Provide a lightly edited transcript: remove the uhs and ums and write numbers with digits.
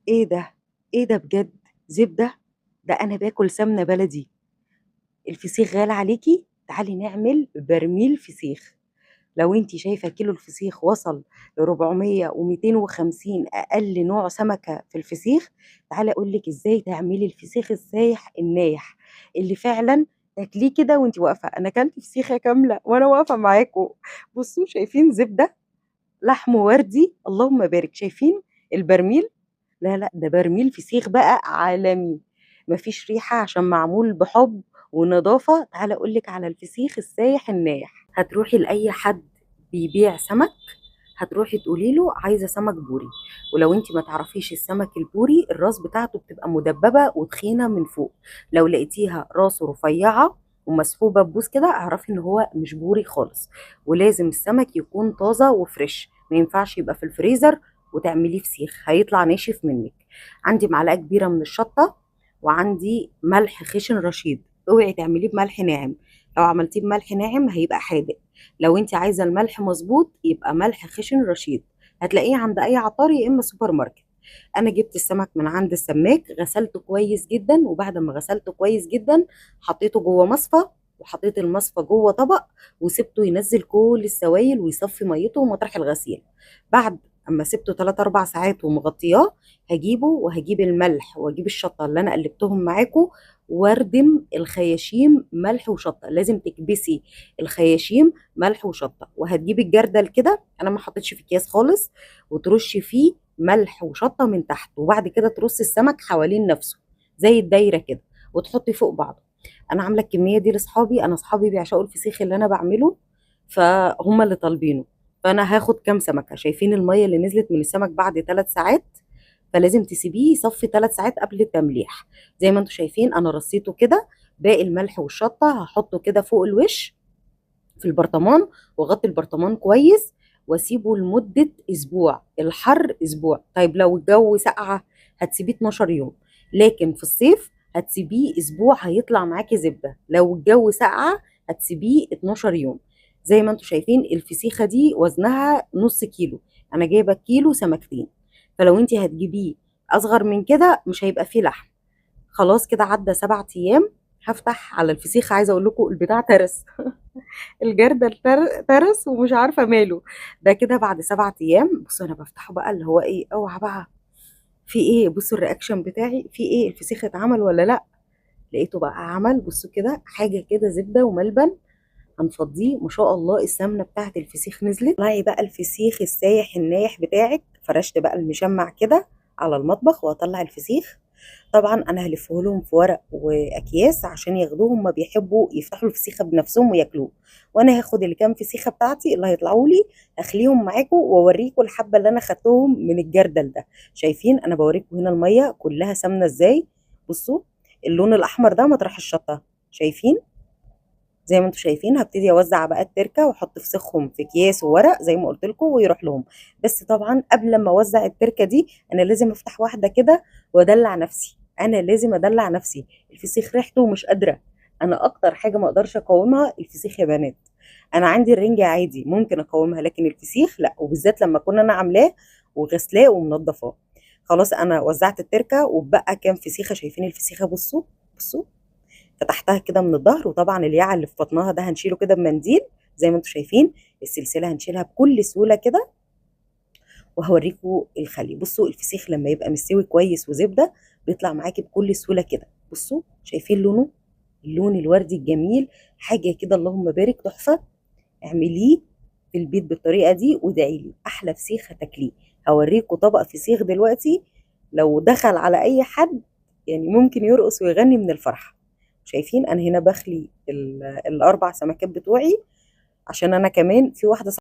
ايه ده؟ ايه ده بجد؟ زبدة؟ ده انا باكل سمنة بلدي. الفسيخ غالي عليكي؟ تعالي نعمل برميل فسيخ. لو انتي شايفة كيلو الفسيخ وصل ل 400 و250 اقل نوع سمكة في الفسيخ، تعالي اقولك ازاي تعملي الفسيخ السايح النايح اللي فعلا تاكليه كده وانتي واقفة. انا اكلت فسيخة كاملة وانا واقفة معاكم. بصوا، شايفين زبدة؟ لحم وردي، اللهم بارك. شايفين البرميل؟ لا لا، ده برميل فسيخ بقى عالمي. مفيش ريحة عشان معمول بحب ونظافة. تعالى أقولك على الفسيخ السايح النايح. هتروحي لأي حد بيبيع سمك، هتروحي تقولي له عايزة سمك بوري. ولو انت ما تعرفيش السمك البوري، الراس بتاعته بتبقى مدببة وتخينة من فوق. لو لقيتيها راسه رفيعة ومسحوبة ببوس كده، اعرفي ان هو مش بوري خالص. ولازم السمك يكون طازة وفريش، ما ينفعش يبقى في الفريزر وتعمليه فسيخ، هيطلع ناشف منك. عندي معلقه كبيره من الشطه، وعندي ملح خشن رشيد. اوعي تعمليه بملح ناعم، لو عملتيه بملح ناعم هيبقى حادق. لو انت عايزه الملح مظبوط يبقى ملح خشن رشيد. هتلاقيه عند اي عطار يا اما سوبر ماركت. انا جبت السمك من عند السماك، غسلته كويس جدا، وبعد ما غسلته كويس جدا حطيته جوه مصفى، وحطيت المصفى جوه طبق، وسبته ينزل كل السوائل ويصفي ميته مطرح الغسيل. بعد اما سبته 3 4 ساعات ومغطياه، هجيبه وهجيب الملح واجيب الشطه اللي انا قلبتهم معاكم، واردم الخياشيم ملح وشطه. لازم تكبسي الخياشيم ملح وشطه، وهتجيبي الجردل كده، انا ما حطيتش في اكياس خالص، وترشي فيه ملح وشطه من تحت، وبعد كده ترصي السمك حوالين نفسه زي الدايره كده، وتحطي فوق بعضه. انا عامله الكميه دي لاصحابي، انا اصحابي بيعشقوا الفسيخ اللي انا بعمله، فهم اللي طالبينه. فانا هاخد كام سمكه. شايفين الميه اللي نزلت من السمك بعد 3 ساعات؟ فلازم تسيبيه يصفي 3 ساعات قبل التمليح. زي ما انتم شايفين انا رصيته كده. باقي الملح والشطه هحطه كده فوق الوش في البرطمان، واغطي البرطمان كويس، واسيبه لمده اسبوع. الحر اسبوع. طيب لو الجو ساقعه هتسيبيه 12 يوم، لكن في الصيف هتسيبيه اسبوع هيطلع معاكي زبده. لو الجو ساقعه هتسيبيه 12 يوم. زي ما انتم شايفين الفسيخه دي وزنها نص كيلو، انا جايبه كيلو سمكتين. فلو انت هتجيبيه اصغر من كده مش هيبقى فيه لحم. خلاص كده عدى 7 ايام، هفتح على الفسيخ. عايزه اقول لكم البتاع ترس. الجردل ترس ومش عارفه ماله. ده كده بعد 7 ايام. بصوا انا بفتحه بقى، اللي هو ايه، اوعى بقى في ايه. بصوا الرياكشن بتاعي في ايه، الفسيخ اتعمل ولا لا. لقيته بقى عمل. بصوا كده حاجه كده زبده وملبن. هنفضيه. ما شاء الله السمنه بتاعت الفسيخ نزلت. طلعي بقى الفسيخ السايح النايح بتاعك. فرشت بقى المشمع كده على المطبخ، واطلع الفسيخ. طبعا انا هلفه لهم في ورق واكياس عشان ياخدوه، هما بيحبوا يفتحوا الفسيخه بنفسهم وياكلوه. وانا هاخد الكام فسيخه بتاعتي اللي هيطلعوا لي، اخليهم معاكم واوريكم الحبه اللي انا خدتهم من الجردل ده. شايفين انا بوريكم هنا الميه كلها سمنه ازاي؟ بصوا اللون الاحمر ده مطرح الشطه. شايفين؟ زي ما انتم شايفين هبتدي اوزع بقى التركه، واحط فسيخهم في اكياس وورق زي ما قلت لكم ويروح لهم. بس طبعا قبل ما اوزع التركه دي انا لازم افتح واحده كده وادلع نفسي. انا لازم ادلع نفسي. الفسيخ ريحته مش قادره. انا اكتر حاجه ما اقدرش اقاومها الفسيخ يا بنات. انا عندي الرنجة عادي ممكن اقاومها، لكن الفسيخ لا، وبالذات لما كنا انا عاملاه وغسلاه ومنضفاه. خلاص انا وزعت التركه وبقى كام فسيخه. شايفين الفسيخه؟ بصوا بصوا. فتحتها كده من الظهر، وطبعا الياع اللي في بطنها ده هنشيله كده بمنديل. زي ما انتم شايفين السلسله هنشيلها بكل سهوله كده. وهوريكم الخلي. بصوا الفسيخ لما يبقى مستوي كويس وزبده بيطلع معاكي بكل سهوله كده. بصوا شايفين لونه؟ اللون الوردي الجميل، حاجه كده اللهم بارك، تحفه. اعمليه في البيت بالطريقه دي وادعي لي احلى فسيخ هتاكليه. هوريكم طبق فسيخ دلوقتي لو دخل على اي حد يعني ممكن يرقص ويغني من الفرحه. شايفين انا هنا بخلي الاربع سمكات بتوعي، عشان انا كمان في واحده